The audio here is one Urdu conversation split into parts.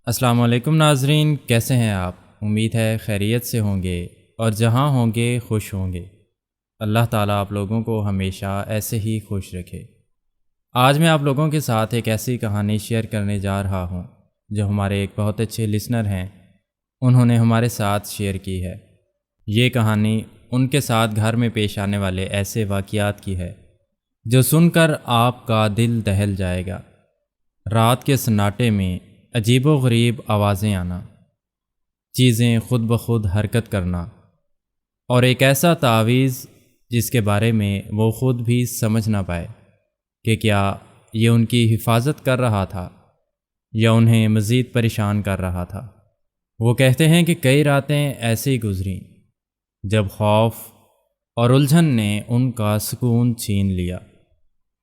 السلام علیکم ناظرین، کیسے ہیں آپ؟ امید ہے خیریت سے ہوں گے اور جہاں ہوں گے خوش ہوں گے۔ اللہ تعالیٰ آپ لوگوں کو ہمیشہ ایسے ہی خوش رکھے۔ آج میں آپ لوگوں کے ساتھ ایک ایسی کہانی شیئر کرنے جا رہا ہوں جو ہمارے ایک بہت اچھے لسنر ہیں، انہوں نے ہمارے ساتھ شیئر کی ہے۔ یہ کہانی ان کے ساتھ گھر میں پیش آنے والے ایسے واقعات کی ہے جو سن کر آپ کا دل دہل جائے گا۔ رات کے سناٹے میں عجیب و غریب آوازیں آنا، چیزیں خود بخود حرکت کرنا، اور ایک ایسا تعویذ جس کے بارے میں وہ خود بھی سمجھ نہ پائے کہ کیا یہ ان کی حفاظت کر رہا تھا یا انہیں مزید پریشان کر رہا تھا۔ وہ کہتے ہیں کہ کئی راتیں ایسے گزریں جب خوف اور الجھن نے ان کا سکون چھین لیا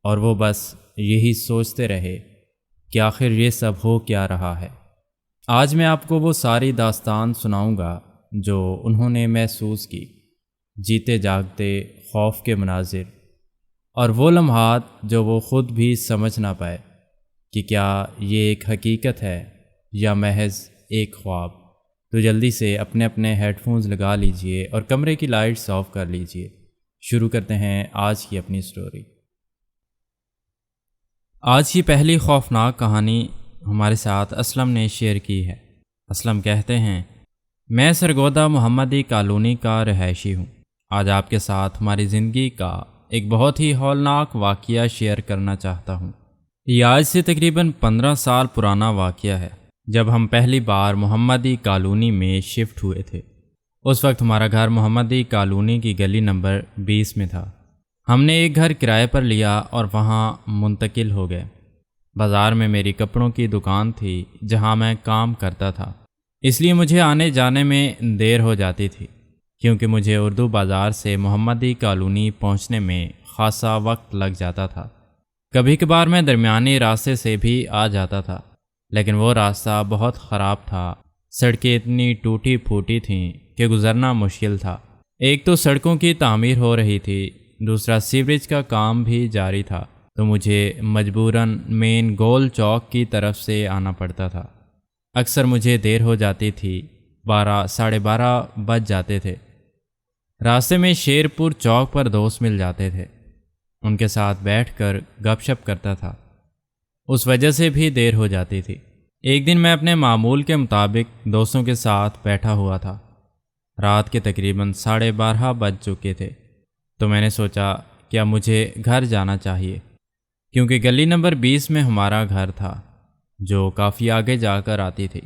اور وہ بس یہی سوچتے رہے کہ آخر یہ سب ہو کیا رہا ہے۔ آج میں آپ کو وہ ساری داستان سناؤں گا جو انہوں نے محسوس کی، جیتے جاگتے خوف کے مناظر اور وہ لمحات جو وہ خود بھی سمجھ نہ پائے کہ کیا یہ ایک حقیقت ہے یا محض ایک خواب۔ تو جلدی سے اپنے اپنے ہیڈ فونز لگا لیجئے اور کمرے کی لائٹس آف کر لیجئے۔ شروع کرتے ہیں آج کی اپنی سٹوری۔ آج کی پہلی خوفناک کہانی ہمارے ساتھ اسلم نے شیئر کی ہے۔ اسلم کہتے ہیں، میں سرگودا محمدی کالونی کا رہائشی ہوں۔ آج آپ کے ساتھ ہماری زندگی کا ایک بہت ہی ہولناک واقعہ شیئر کرنا چاہتا ہوں۔ یہ آج سے تقریباً 15 سال پرانا واقعہ ہے، جب ہم پہلی بار محمدی کالونی میں شفٹ ہوئے تھے۔ اس وقت ہمارا گھر محمدی کالونی کی گلی نمبر 20 میں تھا۔ ہم نے ایک گھر کرائے پر لیا اور وہاں منتقل ہو گئے۔ بازار میں میری کپڑوں کی دکان تھی جہاں میں کام کرتا تھا، اس لیے مجھے آنے جانے میں دیر ہو جاتی تھی، کیونکہ مجھے اردو بازار سے محمدی کالونی پہنچنے میں خاصا وقت لگ جاتا تھا۔ کبھی کبھار میں درمیانی راستے سے بھی آ جاتا تھا، لیکن وہ راستہ بہت خراب تھا۔ سڑکیں اتنی ٹوٹی پھوٹی تھیں کہ گزرنا مشکل تھا۔ ایک تو سڑکوں کی تعمیر ہو رہی تھی، دوسرا سیوریج کا کام بھی جاری تھا، تو مجھے مجبوراً مین گول چوک کی طرف سے آنا پڑتا تھا۔ اکثر مجھے دیر ہو جاتی تھی، 12 ساڑھے 12 بج جاتے تھے۔ راستے میں شیر پور چوک پر دوست مل جاتے تھے، ان کے ساتھ بیٹھ کر گپ شپ کرتا تھا، اس وجہ سے بھی دیر ہو جاتی تھی۔ ایک دن میں اپنے معمول کے مطابق دوستوں کے ساتھ بیٹھا ہوا تھا۔ رات کے تقریباً 12:30 بج چکے تھے، تو میں نے سوچا کہ اب مجھے گھر جانا چاہیے، کیونکہ گلی نمبر 20 میں ہمارا گھر تھا جو کافی آگے جا کر آتی تھی۔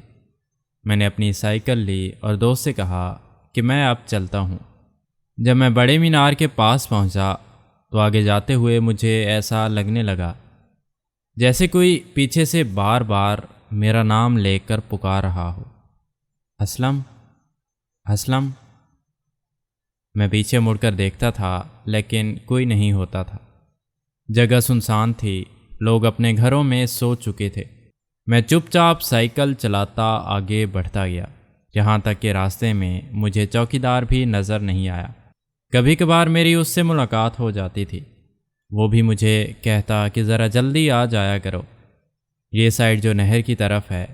میں نے اپنی سائیکل لی اور دوست سے کہا کہ میں اب چلتا ہوں۔ جب میں بڑے مینار کے پاس پہنچا تو آگے جاتے ہوئے مجھے ایسا لگنے لگا جیسے کوئی پیچھے سے بار بار میرا نام لے کر پکار رہا ہو، اسلم، اسلم۔ میں پیچھے مڑ کر دیکھتا تھا لیکن کوئی نہیں ہوتا تھا۔ جگہ سنسان تھی، لوگ اپنے گھروں میں سو چکے تھے۔ میں چپ چاپ سائیکل چلاتا آگے بڑھتا گیا، یہاں تک کہ راستے میں مجھے چوکیدار بھی نظر نہیں آیا۔ کبھی کبھار میری اس سے ملاقات ہو جاتی تھی، وہ بھی مجھے کہتا کہ ذرا جلدی آ جایا کرو، یہ سائڈ جو نہر کی طرف ہے،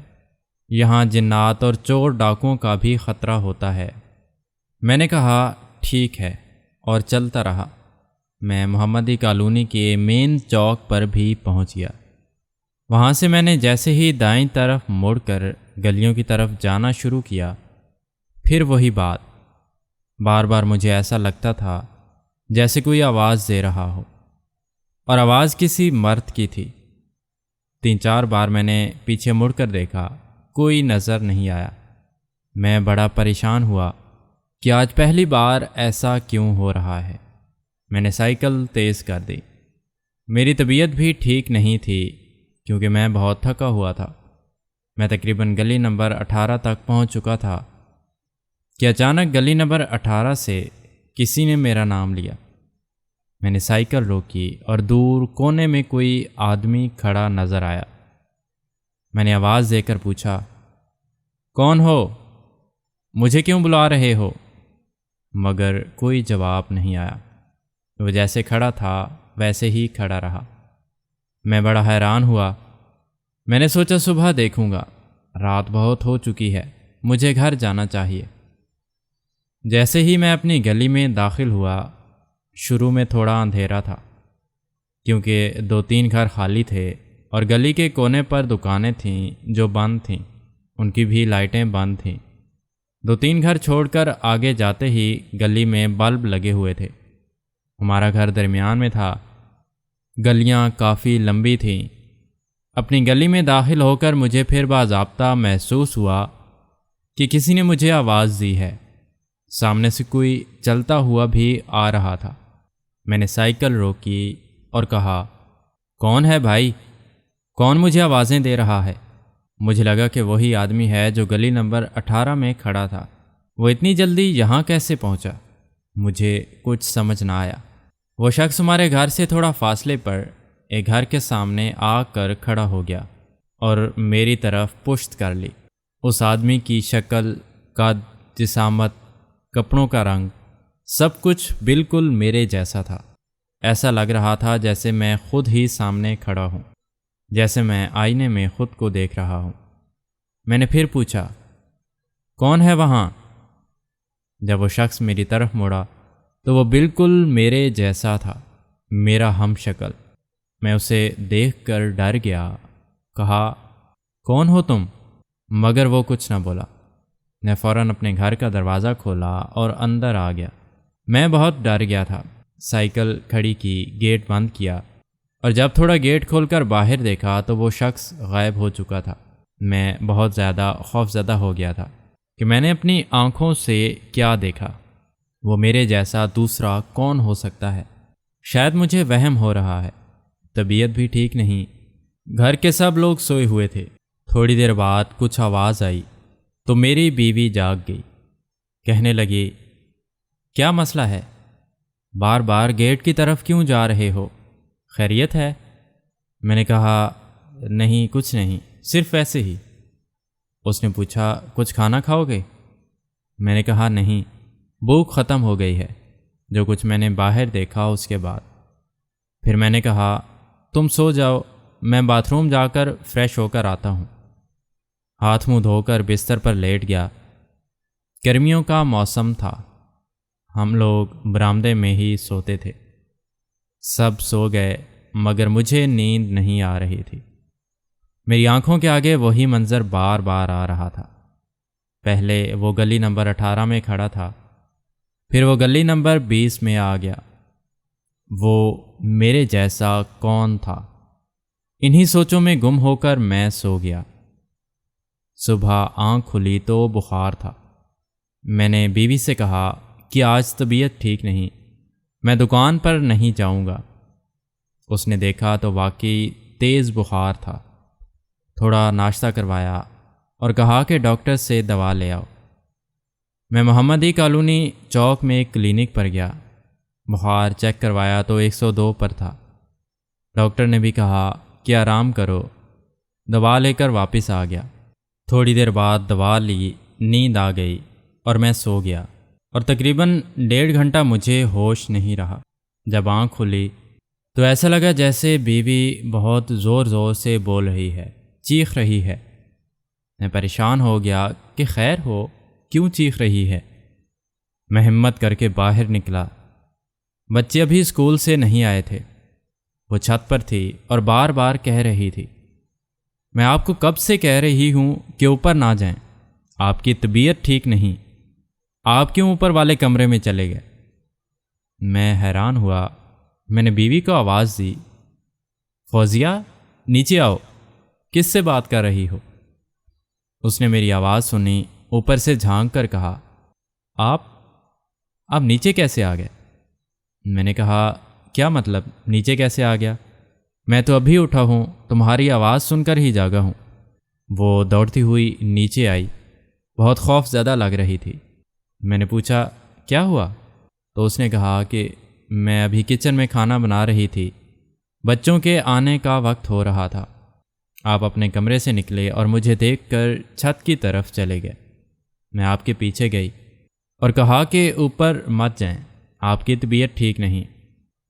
یہاں جنات اور چور ڈاکوؤں کا بھی خطرہ ہوتا ہے۔ میں نے کہا ٹھیک ہے اور چلتا رہا۔ میں محمدی کالونی کے مین چوک پر بھی پہنچ گیا۔ وہاں سے میں نے جیسے ہی دائیں طرف مڑ کر گلیوں کی طرف جانا شروع کیا، پھر وہی بات، بار بار مجھے ایسا لگتا تھا جیسے کوئی آواز دے رہا ہو، اور آواز کسی مرد کی تھی۔ 3-4 بار میں نے پیچھے مڑ کر دیکھا، کوئی نظر نہیں آیا۔ میں بڑا پریشان ہوا کہ آج پہلی بار ایسا کیوں ہو رہا ہے۔ میں نے سائیکل تیز کر دی۔ میری طبیعت بھی ٹھیک نہیں تھی کیونکہ میں بہت تھکا ہوا تھا۔ میں تقریباً گلی نمبر 18 تک پہنچ چکا تھا کہ اچانک گلی نمبر 18 سے کسی نے میرا نام لیا۔ میں نے سائیکل روکی اور دور کونے میں کوئی آدمی کھڑا نظر آیا۔ میں نے آواز دے کر پوچھا، کون ہو؟ مجھے کیوں بلا رہے ہو؟ مگر کوئی جواب نہیں آیا۔ وہ جیسے کھڑا تھا ویسے ہی کھڑا رہا۔ میں بڑا حیران ہوا۔ میں نے سوچا صبح دیکھوں گا، رات بہت ہو چکی ہے، مجھے گھر جانا چاہیے۔ جیسے ہی میں اپنی گلی میں داخل ہوا، شروع میں تھوڑا اندھیرا تھا کیونکہ 2-3 گھر خالی تھے اور گلی کے کونے پر دکانیں تھیں جو بند تھیں، ان کی بھی لائٹیں بند تھیں۔ 2-3 گھر چھوڑ کر آگے جاتے ہی گلی میں بلب لگے ہوئے تھے۔ ہمارا گھر درمیان میں تھا، گلیاں کافی لمبی تھیں۔ اپنی گلی میں داخل ہو کر مجھے پھر باضابطہ محسوس ہوا کہ کسی نے مجھے آواز دی ہے۔ سامنے سے کوئی چلتا ہوا بھی آ رہا تھا۔ میں نے سائیکل روکی اور کہا، کون ہے بھائی؟ کون مجھے آوازیں دے رہا ہے؟ مجھے لگا کہ وہی آدمی ہے جو گلی نمبر 18 میں کھڑا تھا۔ وہ اتنی جلدی یہاں کیسے پہنچا؟ مجھے کچھ سمجھ نہ آیا۔ وہ شخص ہمارے گھر سے تھوڑا فاصلے پر ایک گھر کے سامنے آ کر کھڑا ہو گیا اور میری طرف پشت کر لی۔ اس آدمی کی شکل، قد، جسامت، کپڑوں کا رنگ، سب کچھ بالکل میرے جیسا تھا۔ ایسا لگ رہا تھا جیسے میں خود ہی سامنے کھڑا ہوں، جیسے میں آئینے میں خود کو دیکھ رہا ہوں۔ میں نے پھر پوچھا، کون ہے وہاں؟ جب وہ شخص میری طرف مڑا تو وہ بالکل میرے جیسا تھا، میرا ہم شکل۔ میں اسے دیکھ کر ڈر گیا، کہا، کون ہو تم؟ مگر وہ کچھ نہ بولا۔ میں فوراً اپنے گھر کا دروازہ کھولا اور اندر آ گیا۔ میں بہت ڈر گیا تھا۔ سائیکل کھڑی کی، گیٹ بند کیا، اور جب تھوڑا گیٹ کھول کر باہر دیکھا تو وہ شخص غائب ہو چکا تھا۔ میں بہت زیادہ خوفزدہ ہو گیا تھا کہ میں نے اپنی آنکھوں سے کیا دیکھا۔ وہ میرے جیسا دوسرا کون ہو سکتا ہے؟ شاید مجھے وہم ہو رہا ہے۔ طبیعت بھی ٹھیک نہیں۔ گھر کے سب لوگ سوئے ہوئے تھے۔ تھوڑی دیر بعد کچھ آواز آئی تو میری بیوی جاگ گئی۔ کہنے لگی، کیا مسئلہ ہے؟ بار بار گیٹ کی طرف کیوں جا رہے ہو؟ خیریت ہے؟ میں نے کہا، نہیں کچھ نہیں، صرف ایسے ہی۔ اس نے پوچھا، کچھ کھانا کھاؤ گے؟ میں نے کہا، نہیں، بھوک ختم ہو گئی ہے، جو کچھ میں نے باہر دیکھا اس کے بعد۔ پھر میں نے کہا، تم سو جاؤ، میں باتھ روم جا کر فریش ہو کر آتا ہوں۔ ہاتھ منہ دھو کر بستر پر لیٹ گیا۔ گرمیوں کا موسم تھا، ہم لوگ برآمدے میں ہی سوتے تھے۔ سب سو گئے مگر مجھے نیند نہیں آ رہی تھی۔ میری آنکھوں کے آگے وہی منظر بار بار آ رہا تھا۔ پہلے وہ گلی نمبر 18 میں کھڑا تھا، پھر وہ گلی نمبر 20 میں آ گیا۔ وہ میرے جیسا کون تھا؟ انہی سوچوں میں گم ہو کر میں سو گیا۔ صبح آنکھ کھلی تو بخار تھا۔ میں نے بیوی سے کہا کہ آج طبیعت ٹھیک نہیں، میں دکان پر نہیں جاؤں گا۔ اس نے دیکھا تو واقعی تیز بخار تھا۔ تھوڑا ناشتہ کروایا اور کہا کہ ڈاکٹر سے دوا لے آؤ۔ میں محمدی کالونی چوک میں ایک کلینک پر گیا۔ بخار چیک کروایا تو 102 پر تھا۔ ڈاکٹر نے بھی کہا کہ آرام کرو۔ دوا لے کر واپس آ گیا۔ تھوڑی دیر بعد دوا لی، نیند آ گئی اور میں سو گیا، اور تقریباً 1.5 گھنٹہ مجھے ہوش نہیں رہا۔ جب آنکھ کھلی تو ایسا لگا جیسے بیوی بہت زور زور سے بول رہی ہے، چیخ رہی ہے۔ میں پریشان ہو گیا کہ خیر ہو، کیوں چیخ رہی ہے؟ میں ہمت کر کے باہر نکلا۔ بچے ابھی اسکول سے نہیں آئے تھے۔ وہ چھت پر تھی اور بار بار کہہ رہی تھی، میں آپ کو کب سے کہہ رہی ہوں کہ اوپر نہ جائیں، آپ کی طبیعت ٹھیک نہیں، آپ کیوں اوپر والے کمرے میں چلے گئے؟ میں حیران ہوا۔ میں نے بیوی کو آواز دی، فوزیہ نیچے آؤ، کس سے بات کر رہی ہو؟ اس نے میری آواز سنی، اوپر سے جھانک کر کہا، آپ نیچے کیسے آ گئے؟ میں نے کہا، کیا مطلب نیچے کیسے آ گیا؟ میں تو ابھی اٹھا ہوں، تمہاری آواز سن کر ہی جاگا ہوں۔ وہ دوڑتی ہوئی نیچے آئی، بہت خوف زدہ لگ رہی تھی۔ میں نے پوچھا، کیا ہوا؟ تو اس نے کہا کہ میں ابھی کچن میں کھانا بنا رہی تھی، بچوں کے آنے کا وقت ہو رہا تھا، آپ اپنے کمرے سے نکلے اور مجھے دیکھ کر چھت کی طرف چلے گئے۔ میں آپ کے پیچھے گئی اور کہا کہ اوپر مت جائیں، آپ کی طبیعت ٹھیک نہیں،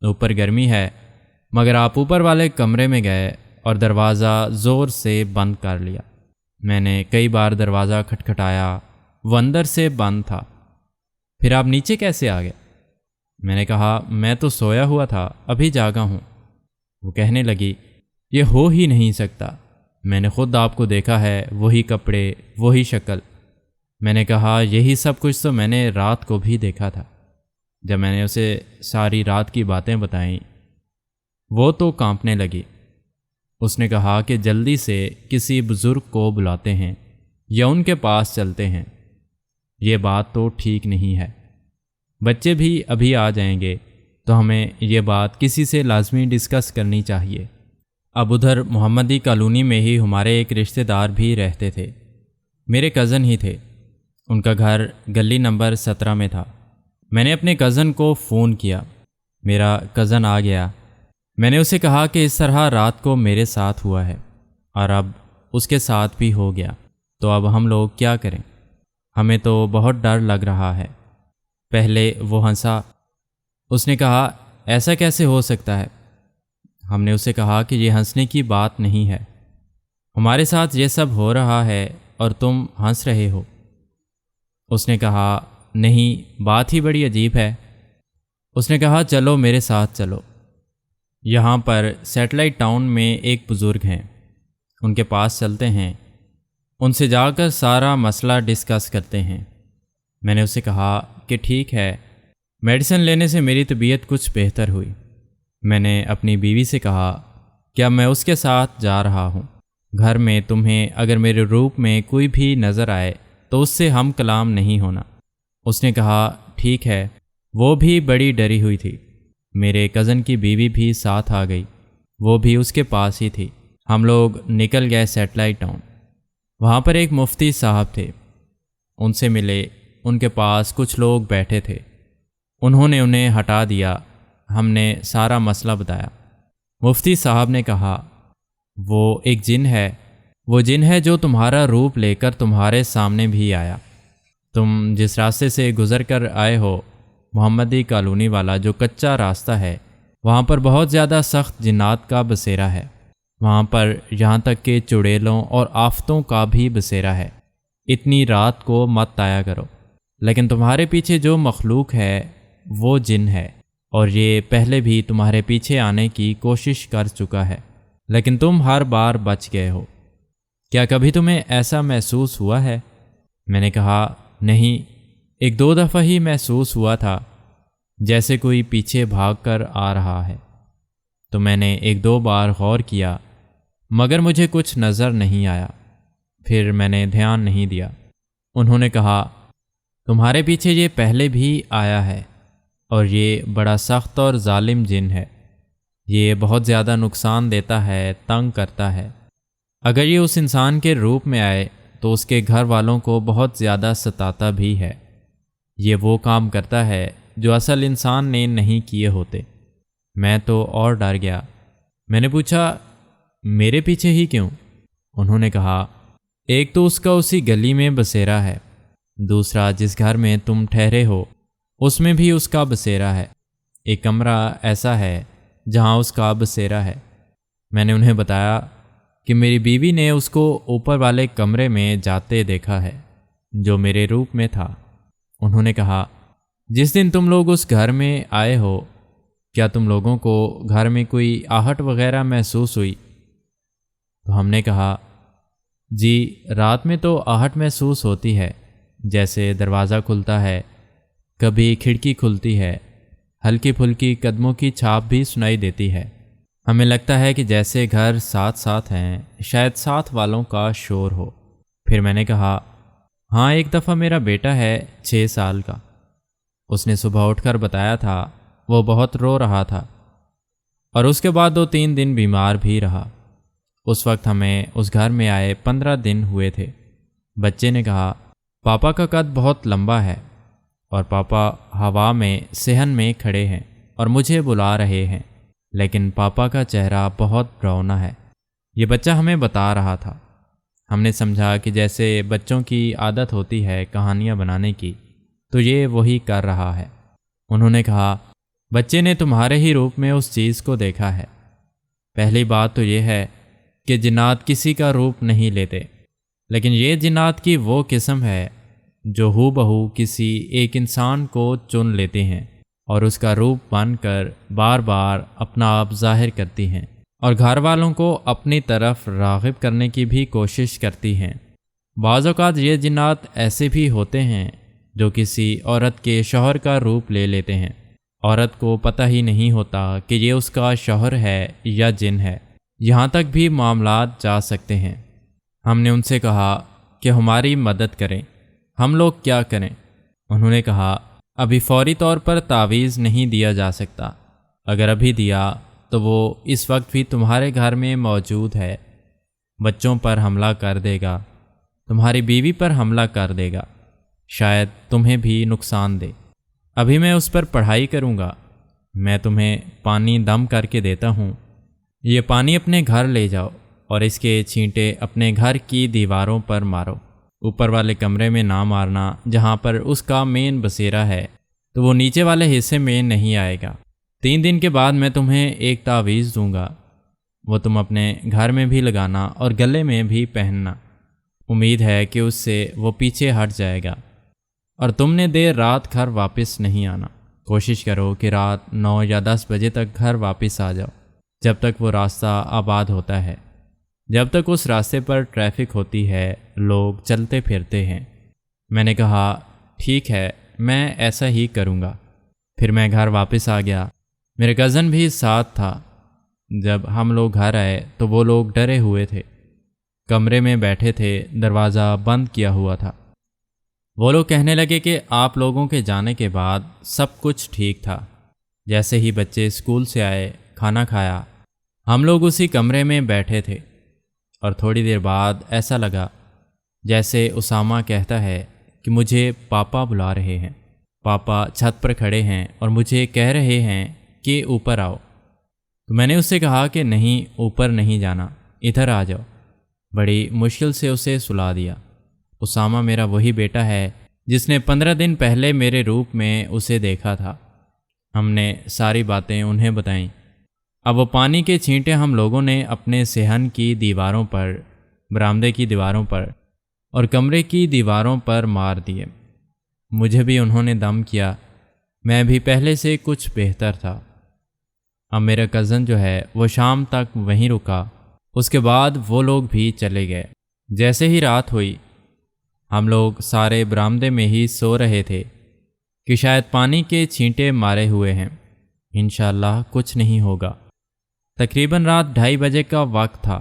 اوپر گرمی ہے، مگر آپ اوپر والے کمرے میں گئے اور دروازہ زور سے بند کر لیا۔ میں نے کئی بار دروازہ کھٹکھٹایا، وہ اندر سے بند تھا۔ پھر آپ نیچے کیسے آ گئے؟ میں نے کہا میں تو سویا ہوا تھا، ابھی جاگا ہوں۔ وہ کہنے لگی یہ ہو ہی نہیں سکتا، میں نے خود آپ کو دیکھا ہے، وہی کپڑے، وہی شکل۔ میں نے کہا یہی سب کچھ تو میں نے رات کو بھی دیکھا تھا۔ جب میں نے اسے ساری رات کی باتیں بتائیں وہ تو کانپنے لگی۔ اس نے کہا کہ جلدی سے کسی بزرگ کو بلاتے ہیں یا ان کے پاس چلتے ہیں، یہ بات تو ٹھیک نہیں ہے، بچے بھی ابھی آ جائیں گے تو ہمیں یہ بات کسی سے لازمی ڈسکس کرنی چاہیے۔ اب ادھر محمدی کالونی میں ہی ہمارے ایک رشتہ دار بھی رہتے تھے، میرے کزن ہی تھے۔ ان کا گھر گلی نمبر 17 میں تھا۔ میں نے اپنے کزن کو فون کیا، میرا کزن آ گیا۔ میں نے اسے کہا کہ اس طرح رات کو میرے ساتھ ہوا ہے اور اب اس کے ساتھ بھی ہو گیا، تو اب ہم لوگ کیا کریں؟ ہمیں تو بہت ڈر لگ رہا ہے۔ پہلے وہ ہنسا، اس نے کہا ایسا کیسے ہو سکتا ہے؟ ہم نے اسے کہا کہ یہ ہنسنے کی بات نہیں ہے، ہمارے ساتھ یہ سب ہو رہا ہے اور تم ہنس رہے ہو۔ اس نے کہا نہیں، بات ہی بڑی عجیب ہے۔ اس نے کہا چلو میرے ساتھ چلو، یہاں پر سیٹلائٹ ٹاؤن میں ایک بزرگ ہیں، ان کے پاس چلتے ہیں، ان سے جا کر سارا مسئلہ ڈسکس کرتے ہیں۔ میں نے اسے کہا کہ ٹھیک ہے۔ میڈیسن لینے سے میری طبیعت کچھ بہتر ہوئی۔ میں نے اپنی بیوی سے کہا کیا میں اس کے ساتھ جا رہا ہوں، گھر میں تمہیں اگر میرے روپ میں کوئی بھی نظر آئے تو اس سے ہم کلام نہیں ہونا۔ اس نے کہا ٹھیک ہے۔ وہ بھی بڑی ڈری ہوئی تھی۔ میرے کزن کی بیوی بھی ساتھ آ گئی، وہ بھی اس کے پاس ہی تھی۔ ہم لوگ نکل گئے سیٹلائٹ ٹاؤن۔ وہاں پر ایک مفتی صاحب تھے، ان سے ملے، ان کے پاس کچھ لوگ بیٹھے تھے، انہوں نے انہیں ہٹا دیا۔ ہم نے سارا مسئلہ بتایا۔ مفتی صاحب نے کہا وہ ایک جن ہے، وہ جن ہے جو تمہارا روپ لے کر تمہارے سامنے بھی آیا۔ تم جس راستے سے گزر کر آئے ہو، محمدی کالونی والا جو کچا راستہ ہے، وہاں پر بہت زیادہ سخت جنات کا بسیرا ہے، وہاں پر یہاں تک کہ چڑیلوں اور آفتوں کا بھی بسیرا ہے۔ اتنی رات کو مت آیا کرو۔ لیکن تمہارے پیچھے جو مخلوق ہے وہ جن ہے، اور یہ پہلے بھی تمہارے پیچھے آنے کی کوشش کر چکا ہے، لیکن تم ہر بار بچ گئے ہو۔ کیا کبھی تمہیں ایسا محسوس ہوا ہے؟ میں نے کہا نہیں، ایک دو دفعہ ہی محسوس ہوا تھا، جیسے کوئی پیچھے بھاگ کر آ رہا ہے۔ تو میں نے ایک دو بار غور کیا، مگر مجھے کچھ نظر نہیں آیا، پھر میں نے دھیان نہیں دیا۔ انہوں نے کہا تمہارے پیچھے یہ پہلے بھی آیا ہے، اور یہ بڑا سخت اور ظالم جن ہے، یہ بہت زیادہ نقصان دیتا ہے، تنگ کرتا ہے۔ اگر یہ اس انسان کے روپ میں آئے تو اس کے گھر والوں کو بہت زیادہ ستاتا بھی ہے۔ یہ وہ کام کرتا ہے جو اصل انسان نے نہیں کیے ہوتے۔ میں تو اور ڈر گیا۔ میں نے پوچھا میرے پیچھے ہی کیوں؟ انہوں نے کہا ایک تو اس کا اسی گلی میں بسیرا ہے، دوسرا جس گھر میں تم ٹھہرے ہو اس میں بھی اس کا بسیرا ہے، ایک کمرہ ایسا ہے جہاں اس کا بسیرا ہے۔ میں نے انہیں بتایا کہ میری بیوی نے اس کو اوپر والے کمرے میں جاتے دیکھا ہے جو میرے روپ میں تھا۔ انہوں نے کہا جس دن تم لوگ اس گھر میں آئے ہو، کیا تم لوگوں کو گھر میں کوئی آہٹ وغیرہ محسوس ہوئی؟ تو ہم نے کہا جی، رات میں تو آہٹ محسوس ہوتی ہے، جیسے دروازہ کھلتا ہے، کبھی کھڑکی کھلتی ہے، ہلکی پھلکی قدموں کی چھاپ بھی سنائی دیتی ہے۔ ہمیں لگتا ہے کہ جیسے گھر ساتھ ساتھ ہیں، شاید ساتھ والوں کا شور ہو۔ پھر میں نے کہا ہاں، ایک دفعہ میرا بیٹا ہے 6 سال کا، اس نے صبح اٹھ کر بتایا تھا وہ بہت رو رہا تھا، اور اس کے بعد 2-3 دن بیمار بھی رہا۔ اس وقت ہمیں اس گھر میں آئے 15 دن ہوئے تھے۔ بچے نے کہا پاپا کا قد بہت لمبا ہے، اور پاپا ہوا میں صحن میں کھڑے ہیں اور مجھے بلا رہے ہیں، لیکن پاپا کا چہرہ بہت رونا ہے۔ یہ بچہ ہمیں بتا رہا تھا۔ ہم نے سمجھا کہ جیسے بچوں کی عادت ہوتی ہے کہانیاں بنانے کی، تو یہ وہی کر رہا ہے۔ انہوں نے کہا بچے نے تمہارے ہی روپ میں اس چیز کو دیکھا ہے۔ پہلی بات تو یہ ہے کہ جنات کسی کا روپ نہیں لیتے، لیکن یہ جنات کی وہ قسم ہے جو ہو بہو کسی ایک انسان کو چن لیتے ہیں اور اس کا روپ بن کر بار بار اپنا آپ ظاہر کرتی ہیں اور گھر والوں کو اپنی طرف راغب کرنے کی بھی کوشش کرتی ہیں۔ بعض اوقات یہ جنات ایسے بھی ہوتے ہیں جو کسی عورت کے شوہر کا روپ لے لیتے ہیں۔ عورت کو پتہ ہی نہیں ہوتا کہ یہ اس کا شوہر ہے یا جن ہے، یہاں تک بھی معاملات جا سکتے ہیں۔ ہم نے ان سے کہا کہ ہماری مدد کریں، ہم لوگ کیا کریں؟ انہوں نے کہا ابھی فوری طور پر تعویذ نہیں دیا جا سکتا، اگر ابھی دیا تو وہ اس وقت بھی تمہارے گھر میں موجود ہے، بچوں پر حملہ کر دے گا، تمہاری بیوی پر حملہ کر دے گا، شاید تمہیں بھی نقصان دے۔ ابھی میں اس پر پڑھائی کروں گا، میں تمہیں پانی دم کر کے دیتا ہوں، یہ پانی اپنے گھر لے جاؤ اور اس کے چھینٹے اپنے گھر کی دیواروں پر مارو، اوپر والے کمرے میں نہ مارنا جہاں پر اس کا مین بسیرا ہے، تو وہ نیچے والے حصے میں نہیں آئے گا۔ 3 دن کے بعد میں تمہیں ایک تعویذ دوں گا، وہ تم اپنے گھر میں بھی لگانا اور گلے میں بھی پہننا، امید ہے کہ اس سے وہ پیچھے ہٹ جائے گا، اور تم نے دیر رات گھر واپس نہیں آنا، کوشش کرو کہ رات 9 یا 10 بجے تک گھر واپس آ جاؤ، جب تک وہ راستہ آباد ہوتا ہے، جب تک اس راستے پر ٹریفک ہوتی ہے، لوگ چلتے پھرتے ہیں۔ میں نے کہا ٹھیک ہے، میں ایسا ہی کروں گا۔ پھر میں گھر واپس آ گیا، میرے کزن بھی ساتھ تھا۔ جب ہم لوگ گھر آئے تو وہ لوگ ڈرے ہوئے تھے، کمرے میں بیٹھے تھے، دروازہ بند کیا ہوا تھا۔ وہ لوگ کہنے لگے کہ آپ لوگوں کے جانے کے بعد سب کچھ ٹھیک تھا۔ جیسے ہی بچے اسکول سے آئے، کھانا کھایا، ہم لوگ اسی کمرے میں بیٹھے تھے، اور تھوڑی دیر بعد ایسا لگا جیسے اسامہ کہتا ہے کہ مجھے پاپا بلا رہے ہیں، پاپا چھت پر کھڑے ہیں اور مجھے کہہ رہے ہیں کہ اوپر آؤ۔ تو میں نے اس سے کہا کہ نہیں، اوپر نہیں جانا، ادھر آ جاؤ۔ بڑی مشکل سے اسے سلا دیا۔ اسامہ میرا وہی بیٹا ہے جس نے 15 دن پہلے میرے روپ میں اسے دیکھا تھا۔ ہم نے ساری باتیں انہیں بتائیں۔ اب وہ پانی کے چھینٹے ہم لوگوں نے اپنے صحن کی دیواروں پر، برآمدے کی دیواروں پر اور کمرے کی دیواروں پر مار دیے۔ مجھے بھی انہوں نے دم کیا، میں بھی پہلے سے کچھ بہتر تھا۔ اب میرا کزن جو ہے وہ شام تک وہیں رکا، اس کے بعد وہ لوگ بھی چلے گئے۔ جیسے ہی رات ہوئی، ہم لوگ سارے برآمدے میں ہی سو رہے تھے کہ شاید پانی کے چھینٹے مارے ہوئے ہیں، انشاءاللہ کچھ نہیں ہوگا۔ تقریباً رات 2:30 بجے کا وقت تھا۔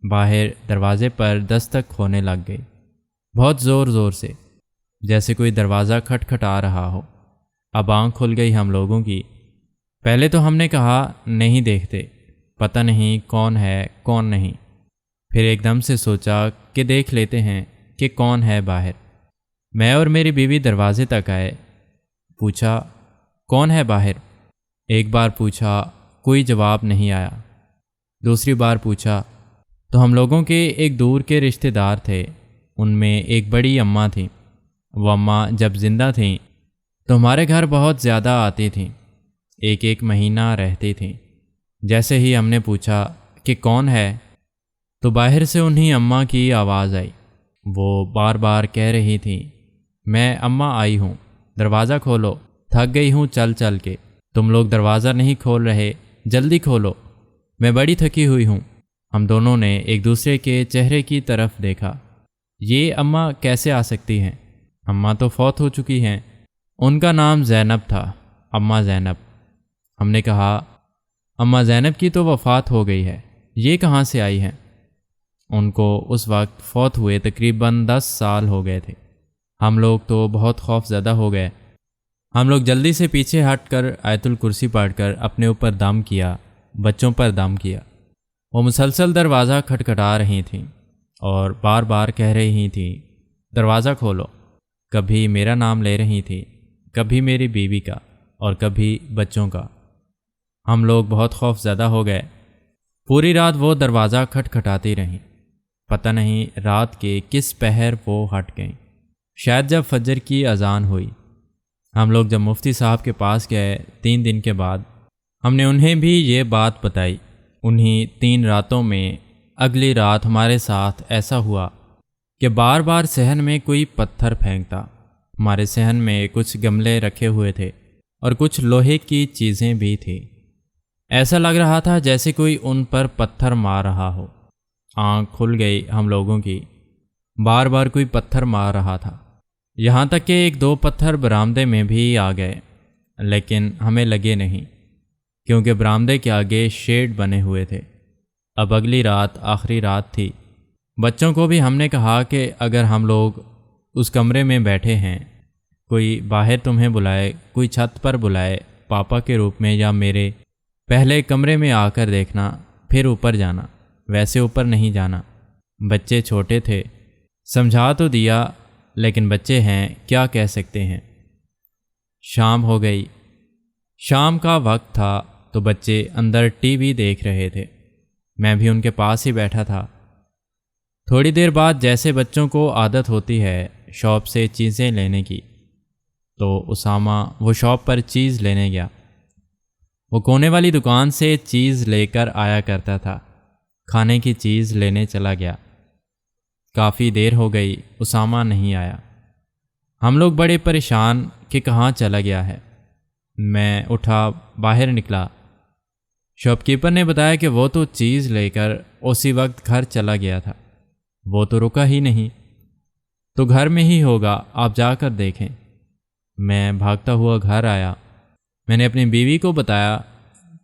باہر دروازے پر دستک ہونے لگ گئی، بہت زور زور سے، جیسے کوئی دروازہ کھٹکھٹا رہا ہو۔ اب آنکھ کھل گئی ہم لوگوں کی۔ پہلے تو ہم نے کہا نہیں دیکھتے، پتہ نہیں کون ہے کون نہیں۔ پھر ایک دم سے سوچا کہ دیکھ لیتے ہیں کہ کون ہے باہر۔ میں اور میری بیوی دروازے تک آئے، پوچھا کون ہے باہر؟ ایک بار پوچھا، کوئی جواب نہیں آیا۔ دوسری بار پوچھا تو ہم لوگوں کے ایک دور کے رشتہ دار تھے، ان میں ایک بڑی اماں تھیں۔ وہ اماں جب زندہ تھیں تو ہمارے گھر بہت زیادہ آتی تھیں، ایک مہینہ رہتی تھیں۔ جیسے ہی ہم نے پوچھا کہ کون ہے تو باہر سے انہی اماں کی آواز آئی۔ وہ بار بار کہہ رہی تھیں، میں اماں آئی ہوں، دروازہ کھولو، تھک گئی ہوں چل چل کے، تم لوگ دروازہ نہیں کھول رہے، جلدی کھولو، میں بڑی تھکی ہوئی ہوں۔ ہم دونوں نے ایک دوسرے کے چہرے کی طرف دیکھا۔ یہ اماں کیسے آ سکتی ہیں؟ اماں تو فوت ہو چکی ہیں۔ ان کا نام زینب تھا، اماں زینب۔ ہم نے کہا اماں زینب کی تو وفات ہو گئی ہے، یہ کہاں سے آئی ہیں؟ ان کو اس وقت فوت ہوئے تقریباً 10 سال ہو گئے تھے۔ ہم لوگ تو بہت خوف زدہ ہو گئے۔ ہم لوگ جلدی سے پیچھے ہٹ کر آیت الکرسی پڑھ کر اپنے اوپر دم کیا، بچوں پر دم کیا۔ وہ مسلسل دروازہ کھٹکھٹا رہی تھیں اور بار بار کہہ رہی تھیں دروازہ کھولو۔ کبھی میرا نام لے رہی تھیں، کبھی میری بیوی کا اور کبھی بچوں کا۔ ہم لوگ بہت خوف زدہ ہو گئے۔ پوری رات وہ دروازہ کھٹکھٹاتی رہیں، پتہ نہیں رات کے کس پہر وہ ہٹ گئیں۔ شاید جب فجر کی اذان ہوئی، ہم لوگ جب مفتی صاحب کے پاس گئے 3 دن کے بعد، ہم نے انہیں بھی یہ بات بتائی۔ انہی 3 راتوں میں اگلی رات ہمارے ساتھ ایسا ہوا کہ بار بار صحن میں کوئی پتھر پھینکتا۔ ہمارے صحن میں کچھ گملے رکھے ہوئے تھے اور کچھ لوہے کی چیزیں بھی تھیں۔ ایسا لگ رہا تھا جیسے کوئی ان پر پتھر مار رہا ہو۔ آنکھ کھل گئی ہم لوگوں کی، بار بار کوئی پتھر مار رہا تھا، یہاں تک کہ ایک دو پتھر برآمدے میں بھی آ گئے، لیکن ہمیں لگے نہیں کیونکہ برآمدے کے آگے شیڈ بنے ہوئے تھے۔ اب اگلی رات آخری رات تھی۔ بچوں کو بھی ہم نے کہا کہ اگر ہم لوگ اس کمرے میں بیٹھے ہیں، کوئی باہر تمہیں بلائے، کوئی چھت پر بلائے پاپا کے روپ میں یا میرے، پہلے کمرے میں آ کر دیکھنا، پھر اوپر جانا، ویسے اوپر نہیں جانا۔ بچے چھوٹے تھے، سمجھا تو دیا، لیکن بچے ہیں، کیا کہہ سکتے ہیں۔ شام ہو گئی، شام کا وقت تھا تو بچے اندر ٹی وی دیکھ رہے تھے، میں بھی ان کے پاس ہی بیٹھا تھا۔ تھوڑی دیر بعد جیسے بچوں کو عادت ہوتی ہے شاپ سے چیزیں لینے کی، تو اسامہ وہ شاپ پر چیز لینے گیا۔ وہ کونے والی دکان سے چیز لے کر آیا کرتا تھا، کھانے کی چیز لینے چلا گیا۔ کافی دیر ہو گئی، اسامہ نہیں آیا۔ ہم لوگ بڑے پریشان کہ کہاں چلا گیا ہے۔ میں اٹھا، باہر نکلا۔ شاپ کیپر نے بتایا کہ وہ تو چیز لے کر اسی وقت گھر چلا گیا تھا، وہ تو رکا ہی نہیں، تو گھر میں ہی ہوگا، آپ جا کر دیکھیں۔ میں بھاگتا ہوا گھر آیا۔ میں نے اپنی بیوی کو بتایا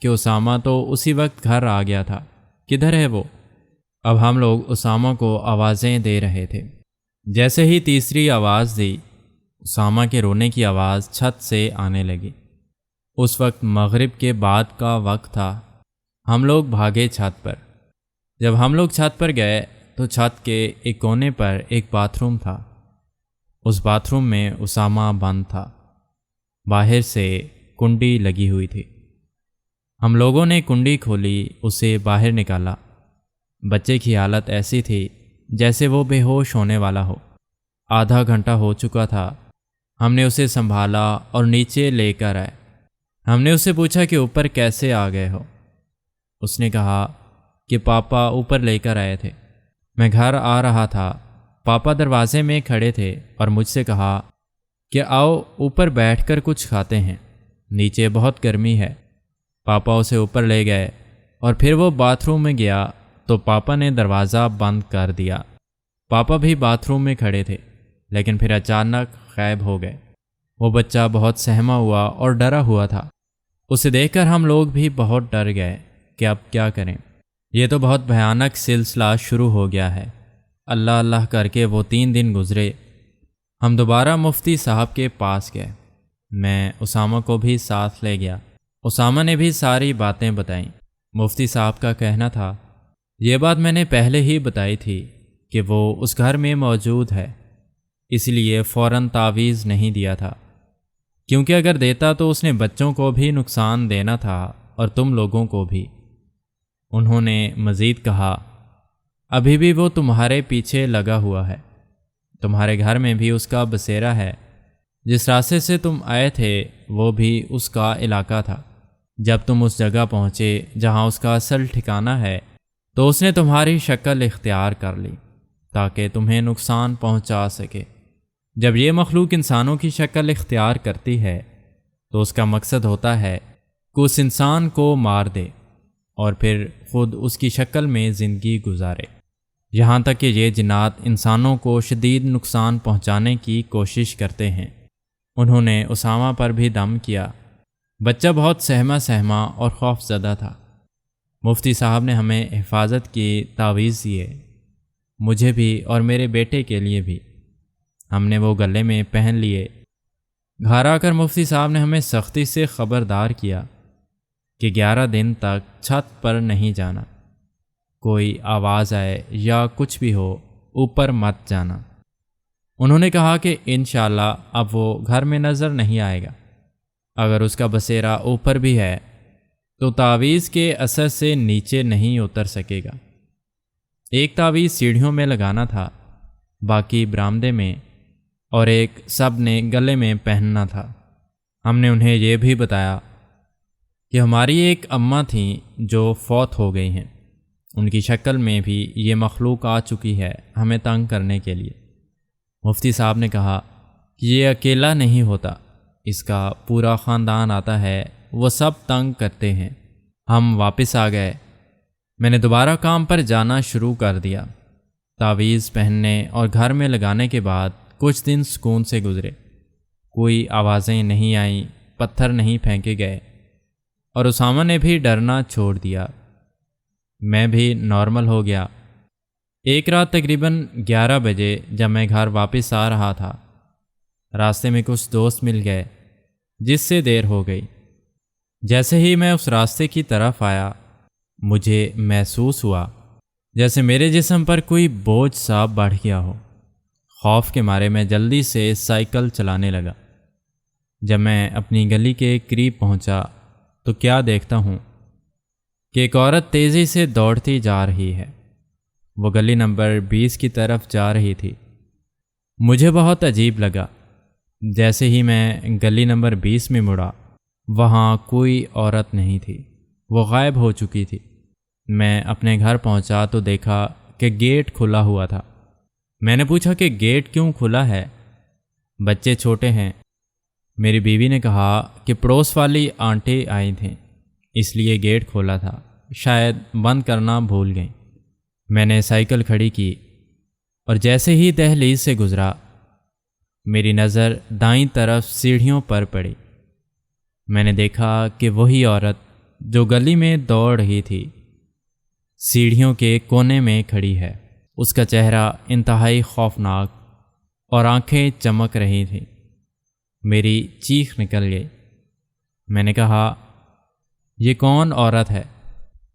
کہ اسامہ تو اسی وقت گھر آ گیا تھا، کدھر ہے وہ؟ اب ہم لوگ اسامہ کو آوازیں دے رہے تھے۔ جیسے ہی تیسری آواز دی، اسامہ کے رونے کی آواز چھت سے آنے لگی۔ اس وقت مغرب کے بعد کا وقت تھا۔ ہم لوگ بھاگے چھت پر۔ جب ہم لوگ چھت پر گئے تو چھت کے ایک کونے پر ایک باتھ روم تھا۔ اس باتھ روم میں اسامہ بند تھا، باہر سے کنڈی لگی ہوئی تھی۔ ہم لوگوں نے کنڈی کھولی، اسے باہر نکالا۔ بچے کی حالت ایسی تھی جیسے وہ بے ہوش ہونے والا ہو۔ آدھا گھنٹہ ہو چکا تھا۔ ہم نے اسے سنبھالا اور نیچے لے کر آئے۔ ہم نے اسے پوچھا کہ اوپر کیسے آ گئے ہو؟ اس نے کہا کہ پاپا اوپر لے کر آئے تھے، میں گھر آ رہا تھا، پاپا دروازے میں کھڑے تھے اور مجھ سے کہا کہ آؤ اوپر بیٹھ کر کچھ کھاتے ہیں، نیچے بہت گرمی ہے۔ پاپا اسے اوپر لے گئے اور پھر وہ باتھ روم میں گیا تو پاپا نے دروازہ بند کر دیا۔ پاپا بھی باتھ روم میں کھڑے تھے، لیکن پھر اچانک غائب ہو گئے۔ وہ بچہ بہت سہما ہوا اور ڈرا ہوا تھا۔ اسے دیکھ کر ہم لوگ بھی بہت ڈر گئے کہ اب کیا کریں، یہ تو بہت بھیانک سلسلہ شروع ہو گیا ہے۔ اللہ اللہ کر کے وہ 3 دن گزرے۔ ہم دوبارہ مفتی صاحب کے پاس گئے۔ میں اسامہ کو بھی ساتھ لے گیا۔ اسامہ نے بھی ساری باتیں بتائیں۔ مفتی صاحب کا کہنا تھا، یہ بات میں نے پہلے ہی بتائی تھی کہ وہ اس گھر میں موجود ہے، اس لیے فوراً تعویذ نہیں دیا تھا، کیونکہ اگر دیتا تو اس نے بچوں کو بھی نقصان دینا تھا اور تم لوگوں کو بھی۔ انہوں نے مزید کہا، ابھی بھی وہ تمہارے پیچھے لگا ہوا ہے، تمہارے گھر میں بھی اس کا بسیرا ہے، جس راستے سے تم آئے تھے وہ بھی اس کا علاقہ تھا۔ جب تم اس جگہ پہنچے جہاں اس کا اصل ٹھکانہ ہے تو اس نے تمہاری شکل اختیار کر لی تاکہ تمہیں نقصان پہنچا سکے۔ جب یہ مخلوق انسانوں کی شکل اختیار کرتی ہے تو اس کا مقصد ہوتا ہے کہ اس انسان کو مار دے اور پھر خود اس کی شکل میں زندگی گزارے۔ یہاں تک کہ یہ جنات انسانوں کو شدید نقصان پہنچانے کی کوشش کرتے ہیں۔ انہوں نے اسامہ پر بھی دم کیا۔ بچہ بہت سہما اور خوف زدہ تھا۔ مفتی صاحب نے ہمیں حفاظت کی تعویذ دیے، مجھے بھی اور میرے بیٹے کے لیے بھی۔ ہم نے وہ گلے میں پہن لیے۔ گھر آ کر مفتی صاحب نے ہمیں سختی سے خبردار کیا کہ 11 دن تک چھت پر نہیں جانا، کوئی آواز آئے یا کچھ بھی ہو اوپر مت جانا۔ انہوں نے کہا کہ انشاءاللہ اب وہ گھر میں نظر نہیں آئے گا، اگر اس کا بسیرا اوپر بھی ہے تو تعویذ کے اثر سے نیچے نہیں اتر سکے گا۔ ایک تعویذ سیڑھیوں میں لگانا تھا، باقی برآمدے میں، اور ایک سب نے گلے میں پہننا تھا۔ ہم نے انہیں یہ بھی بتایا کہ ہماری ایک اماں تھیں جو فوت ہو گئی ہیں، ان کی شکل میں بھی یہ مخلوق آ چکی ہے ہمیں تنگ کرنے کے لیے۔ مفتی صاحب نے کہا کہ یہ اکیلا نہیں ہوتا، اس کا پورا خاندان آتا ہے، وہ سب تنگ کرتے ہیں۔ ہم واپس آ گئے۔ میں نے دوبارہ کام پر جانا شروع کر دیا۔ تعویذ پہننے اور گھر میں لگانے کے بعد کچھ دن سکون سے گزرے۔ کوئی آوازیں نہیں آئیں، پتھر نہیں پھینکے گئے، اور اسامہ نے بھی ڈرنا چھوڑ دیا۔ میں بھی نارمل ہو گیا۔ ایک رات تقریباً 11 بجے جب میں گھر واپس آ رہا تھا، راستے میں کچھ دوست مل گئے جس سے دیر ہو گئی۔ جیسے ہی میں اس راستے کی طرف آیا، مجھے محسوس ہوا جیسے میرے جسم پر کوئی بوجھ سا بڑھ گیا ہو۔ خوف کے مارے میں جلدی سے سائیکل چلانے لگا۔ جب میں اپنی گلی کے قریب پہنچا تو کیا دیکھتا ہوں کہ ایک عورت تیزی سے دوڑتی جا رہی ہے۔ وہ گلی نمبر 20 کی طرف جا رہی تھی۔ مجھے بہت عجیب لگا۔ جیسے ہی میں گلی نمبر 20 میں مڑا، وہاں کوئی عورت نہیں تھی، وہ غائب ہو چکی تھی۔ میں اپنے گھر پہنچا تو دیکھا کہ گیٹ کھلا ہوا تھا۔ میں نے پوچھا کہ گیٹ کیوں کھلا ہے؟ بچے چھوٹے ہیں۔ میری بیوی نے کہا کہ پڑوس والی آنٹی آئی تھیں، اس لیے گیٹ کھولا تھا، شاید بند کرنا بھول گئیں۔ میں نے سائیکل کھڑی کی اور جیسے ہی دہلیز سے گزرا، میری نظر دائیں طرف سیڑھیوں پر پڑی۔ میں نے دیکھا کہ وہی عورت جو گلی میں دوڑ رہی تھی، سیڑھیوں کے کونے میں کھڑی ہے۔ اس کا چہرہ انتہائی خوفناک اور آنکھیں چمک رہی تھیں۔ میری چیخ نکل گئی۔ میں نے کہا، یہ کون عورت ہے؟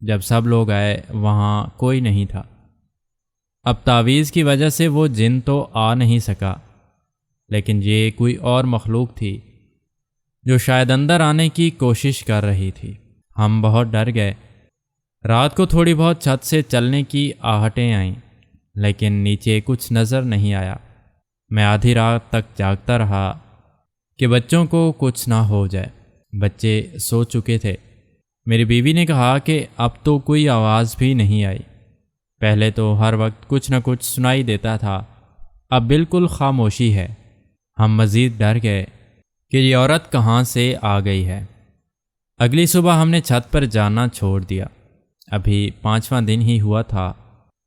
جب سب لوگ آئے وہاں کوئی نہیں تھا۔ اب تعویذ کی وجہ سے وہ جن تو آ نہیں سکا، لیکن یہ کوئی اور مخلوق تھی جو شاید اندر آنے کی کوشش کر رہی تھی۔ ہم بہت ڈر گئے۔ رات کو تھوڑی بہت چھت سے چلنے کی آہٹیں آئیں، لیکن نیچے کچھ نظر نہیں آیا۔ میں آدھی رات تک جاگتا رہا کہ بچوں کو کچھ نہ ہو جائے۔ بچے سو چکے تھے۔ میری بیوی نے کہا کہ اب تو کوئی آواز بھی نہیں آئی۔ پہلے تو ہر وقت کچھ نہ کچھ سنائی دیتا تھا، اب بالکل خاموشی ہے۔ ہم مزید ڈر گئے کہ یہ عورت کہاں سے آ گئی ہے۔ اگلی صبح ہم نے چھت پر جانا چھوڑ دیا۔ ابھی 5واں دن ہی ہوا تھا۔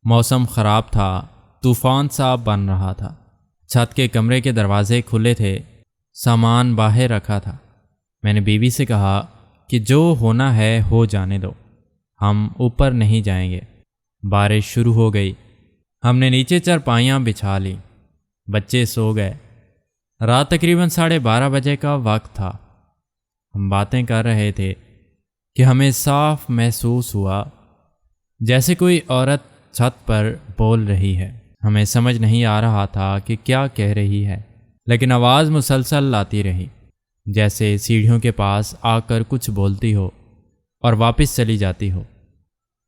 موسم خراب تھا، طوفان سا بن رہا تھا۔ چھت کے کمرے کے دروازے کھلے تھے، سامان باہر رکھا تھا۔ میں نے بیوی سے کہا کہ جو ہونا ہے ہو جانے دو، ہم اوپر نہیں جائیں گے۔ بارش شروع ہو گئی۔ ہم نے نیچے چارپائیاں بچھا لی۔ بچے سو گئے۔ رات تقریباً 12:30 بجے کا وقت تھا۔ ہم باتیں کر رہے تھے کہ ہمیں صاف محسوس ہوا جیسے کوئی عورت چھت پر بول رہی ہے۔ ہمیں سمجھ نہیں آ رہا تھا کہ کیا کہہ رہی ہے، لیکن آواز مسلسل آتی رہی، جیسے سیڑھیوں کے پاس آ کر کچھ بولتی ہو اور واپس چلی جاتی ہو۔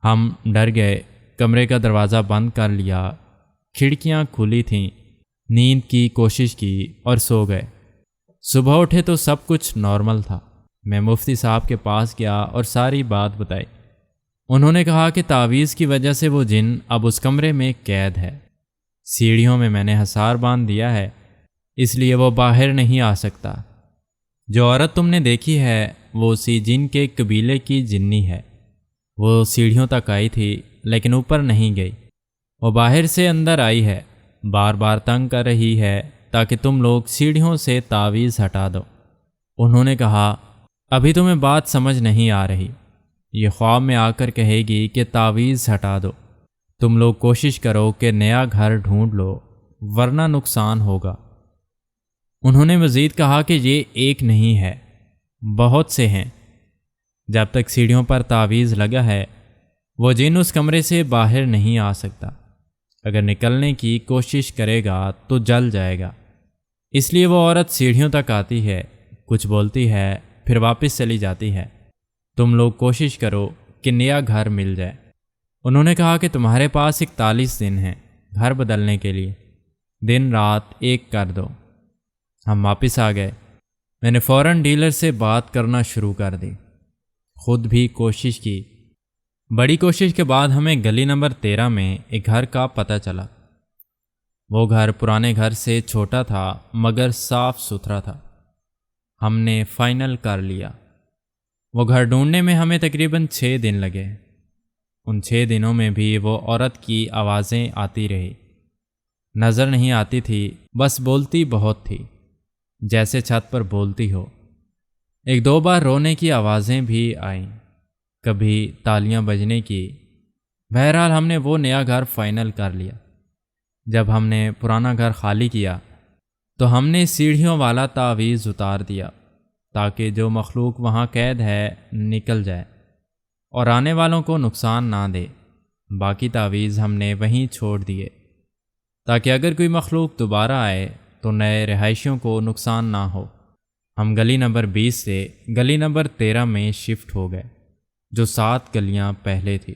ہم ڈر گئے، کمرے کا دروازہ بند کر لیا، کھڑکیاں کھلی تھیں، نیند کی کوشش کی اور سو گئے۔ صبح اٹھے تو سب کچھ نارمل تھا۔ میں مفتی صاحب کے پاس گیا اور ساری بات بتائی۔ انہوں نے کہا کہ تعویذ کی وجہ سے وہ جن اب اس کمرے میں قید ہے۔ سیڑھیوں میں نے حصار باندھ دیا ہے، اس لیے وہ باہر نہیں آ سکتا۔ جو عورت تم نے دیکھی ہے وہ اسی جن کے قبیلے کی جنی ہے۔ وہ سیڑھیوں تک آئی تھی لیکن اوپر نہیں گئی۔ وہ باہر سے اندر آئی ہے، بار بار تنگ کر رہی ہے تاکہ تم لوگ سیڑھیوں سے تعویذ ہٹا دو۔ انہوں نے کہا، ابھی تمہیں بات سمجھ نہیں آ رہی۔ یہ خواب میں آ کر کہے گی کہ تعویذ ہٹا دو، تم لوگ کوشش کرو کہ نیا گھر ڈھونڈ لو ورنہ نقصان ہوگا۔ انہوں نے مزید کہا کہ یہ ایک نہیں ہے، بہت سے ہیں۔ جب تک سیڑھیوں پر تعویذ لگا ہے وہ جن اس کمرے سے باہر نہیں آ سکتا۔ اگر نکلنے کی کوشش کرے گا تو جل جائے گا۔ اس لیے وہ عورت سیڑھیوں تک آتی ہے، کچھ بولتی ہے، پھر واپس چلی جاتی ہے۔ تم لوگ کوشش کرو کہ نیا گھر مل جائے۔ انہوں نے کہا کہ تمہارے پاس 41 دن ہیں گھر بدلنے کے لیے، دن رات ایک کر دو۔ ہم واپس آ گئے۔ میں نے فوراً ڈیلر سے بات کرنا شروع کر دی، خود بھی کوشش کی بڑی کوشش کے بعد ہمیں گلی نمبر 13 میں ایک گھر کا پتہ چلا۔ وہ گھر پرانے گھر سے چھوٹا تھا مگر صاف ستھرا تھا۔ ہم نے فائنل کر لیا۔ وہ گھر ڈھونڈنے میں ہمیں تقریباً 6 دن لگے۔ ان 6 دنوں میں بھی وہ عورت کی آوازیں آتی رہی۔ نظر نہیں آتی تھی، بس بولتی بہت تھی، جیسے چھت پر بولتی ہو۔ 1-2 بار رونے کی آوازیں بھی آئیں، کبھی تالیاں بجنے کی۔ بہرحال ہم نے وہ نیا گھر فائنل کر لیا۔ جب ہم نے پرانا گھر خالی کیا تو ہم نے سیڑھیوں والا تعویذ اتار دیا تاکہ جو مخلوق وہاں قید ہے نکل جائے اور آنے والوں کو نقصان نہ دے۔ باقی تعویذ ہم نے وہیں چھوڑ دیے تاکہ اگر کوئی مخلوق دوبارہ آئے تو نئے رہائشیوں کو نقصان نہ ہو۔ ہم گلی نمبر 20 سے گلی نمبر 13 میں شفٹ ہو گئے، جو 7 گلیاں پہلے تھی۔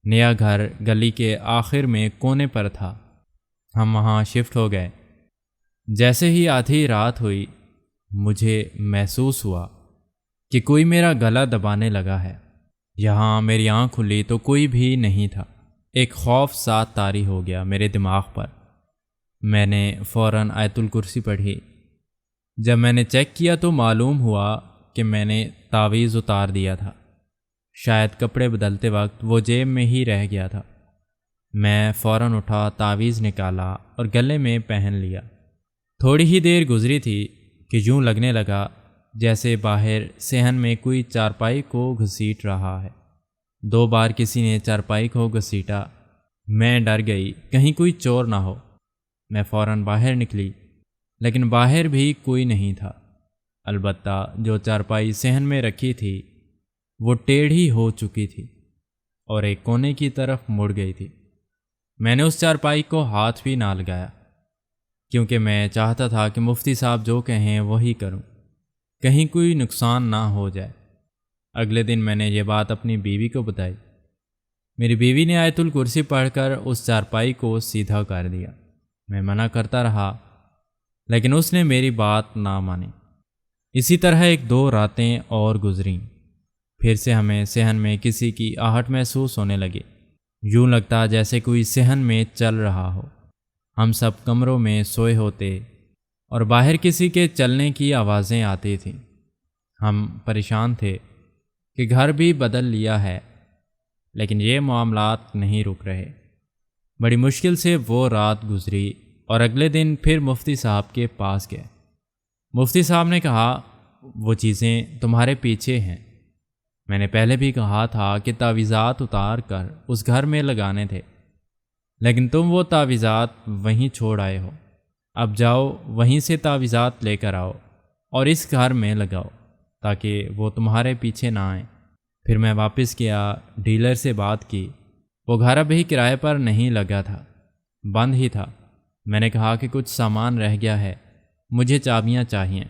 نیا گھر گلی کے آخر میں کونے پر تھا۔ ہم وہاں شفٹ ہو گئے۔ جیسے ہی آدھی رات ہوئی، مجھے محسوس ہوا کہ کوئی میرا گلا دبانے لگا ہے۔ یہاں میری آنکھ کھلی تو کوئی بھی نہیں تھا۔ ایک خوف سا طاری ہو گیا میرے دماغ پر۔ میں نے فوراً آیت الکرسی پڑھی۔ جب میں نے چیک کیا تو معلوم ہوا کہ میں نے تعویذ اتار دیا تھا۔ شاید کپڑے بدلتے وقت وہ جیب میں ہی رہ گیا تھا۔ میں فوراً اٹھا، تعویذ نکالا اور گلے میں پہن لیا۔ تھوڑی ہی دیر گزری تھی کہ یوں لگنے لگا جیسے باہر صحن میں کوئی چارپائی کو گھسیٹ رہا ہے۔ 2 بار کسی نے چارپائی کو گھسیٹا۔ میں ڈر گئی کہیں کوئی چور نہ ہو۔ میں فوراً باہر نکلی، لیکن باہر بھی کوئی نہیں تھا۔ البتہ جو چارپائی صحن میں رکھی تھی وہ ٹیڑھی ہو چکی تھی اور ایک کونے کی طرف مڑ گئی تھی۔ میں نے اس چارپائی کو ہاتھ بھی نہ لگایا، کیونکہ میں چاہتا تھا کہ مفتی صاحب جو کہیں وہی کروں، کہیں کوئی نقصان نہ ہو جائے۔ اگلے دن میں نے یہ بات اپنی بیوی کو بتائی۔ میری بیوی نے آیت الکرسی پڑھ کر اس چارپائی کو سیدھا کر دیا۔ میں منع کرتا رہا، لیکن اس نے میری بات نہ مانی۔ اسی طرح 1-2 راتیں اور گزریں۔ پھر سے ہمیں صحن میں کسی کی آہٹ محسوس ہونے لگی۔ یوں لگتا جیسے کوئی صحن میں چل رہا ہو۔ ہم سب کمروں میں سوئے ہوتے اور باہر کسی کے چلنے کی آوازیں آتی تھیں۔ ہم پریشان تھے کہ گھر بھی بدل لیا ہے، لیکن یہ معاملات نہیں رک رہے۔ بڑی مشکل سے وہ رات گزری اور اگلے دن پھر مفتی صاحب کے پاس گئے۔ مفتی صاحب نے کہا، وہ چیزیں تمہارے پیچھے ہیں۔ میں نے پہلے بھی کہا تھا کہ تعویذات اتار کر اس گھر میں لگانے تھے، لیکن تم وہ تعویذات وہیں چھوڑ آئے ہو۔ اب جاؤ وہیں سے تعویذات لے کر آؤ اور اس گھر میں لگاؤ تاکہ وہ تمہارے پیچھے نہ آئیں۔ پھر میں واپس گیا، ڈیلر سے بات کی۔ وہ گھر ابھی کرائے پر نہیں لگا تھا، بند ہی تھا۔ میں نے کہا کہ کچھ سامان رہ گیا ہے، مجھے چابیاں چاہیے۔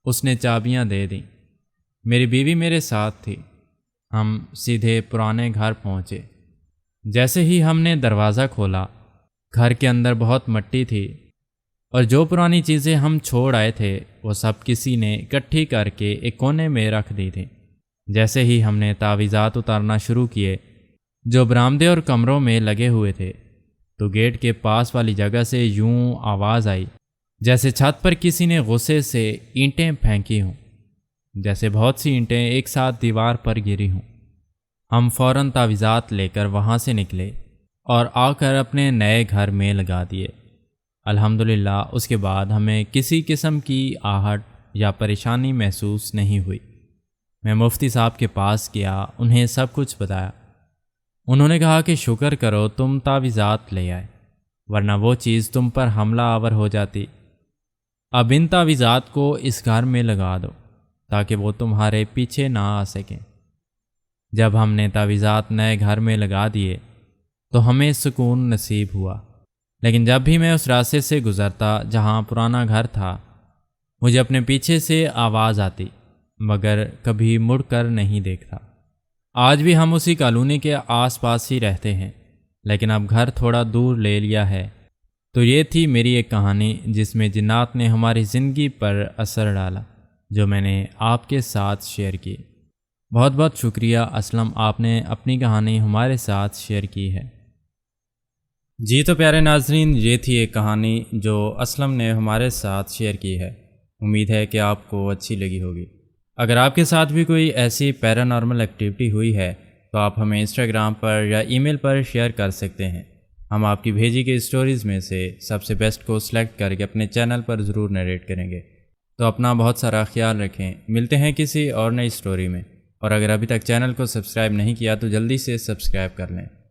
اس نے چابیاں دے دیں۔ میری بیوی میرے ساتھ تھی۔ ہم سیدھے پرانے گھر پہنچے۔ جیسے ہی ہم نے دروازہ کھولا، گھر کے اندر بہت مٹی تھی اور جو پرانی چیزیں ہم چھوڑ آئے تھے وہ سب کسی نے اکٹھی کر کے ایک کونے میں رکھ دی تھی۔ جیسے ہی ہم نے تعویذات اتارنا شروع کیے جو برآمدے اور کمروں میں لگے ہوئے تھے، تو گیٹ کے پاس والی جگہ سے یوں آواز آئی جیسے چھت پر کسی نے غصے سے اینٹیں پھینکی ہوں، جیسے بہت سی اینٹیں ایک ساتھ دیوار پر گری ہوں۔ ہم فوراً تعویذات لے کر وہاں سے نکلے اور آ کر اپنے نئے گھر میں لگا دیے۔ الحمدللہ اس کے بعد ہمیں کسی قسم کی آہٹ یا پریشانی محسوس نہیں ہوئی۔ میں مفتی صاحب کے پاس گیا، انہیں سب کچھ بتایا۔ انہوں نے کہا کہ شکر کرو تم تعویذات لے آئے، ورنہ وہ چیز تم پر حملہ آور ہو جاتی۔ اب ان تعویذات کو اس گھر میں لگا دو تاکہ وہ تمہارے پیچھے نہ آ سکیں۔ جب ہم نے تعویذات نئے گھر میں لگا دیے تو ہمیں سکون نصیب ہوا، لیکن جب بھی میں اس راستے سے گزرتا جہاں پرانا گھر تھا، مجھے اپنے پیچھے سے آواز آتی، مگر کبھی مڑ کر نہیں دیکھتا۔ آج بھی ہم اسی کالونی کے آس پاس ہی رہتے ہیں، لیکن اب گھر تھوڑا دور لے لیا ہے۔ تو یہ تھی میری ایک کہانی جس میں جنات نے ہماری زندگی پر اثر ڈالا، جو میں نے آپ کے ساتھ شیئر کی۔ بہت بہت شکریہ اسلم، آپ نے اپنی کہانی ہمارے ساتھ شیئر کی ہے۔ جی تو پیارے ناظرین، یہ تھی ایک کہانی جو اسلم نے ہمارے ساتھ شیئر کی ہے۔ امید ہے کہ آپ کو اچھی لگی ہوگی۔ اگر آپ کے ساتھ بھی کوئی ایسی پیرانارمل ایکٹیویٹی ہوئی ہے تو آپ ہمیں انسٹاگرام پر یا ای میل پر شیئر کر سکتے ہیں۔ ہم آپ کی بھیجی گئی اسٹوریز میں سے سب سے بیسٹ کو سلیکٹ کر کے اپنے چینل پر ضرور نیریٹ کریں گے۔ تو اپنا بہت سارا خیال رکھیں، ملتے ہیں کسی اور نئی اسٹوری میں۔ اور اگر ابھی تک چینل کو سبسکرائب نہیں کیا تو جلدی سے سبسکرائب کر لیں۔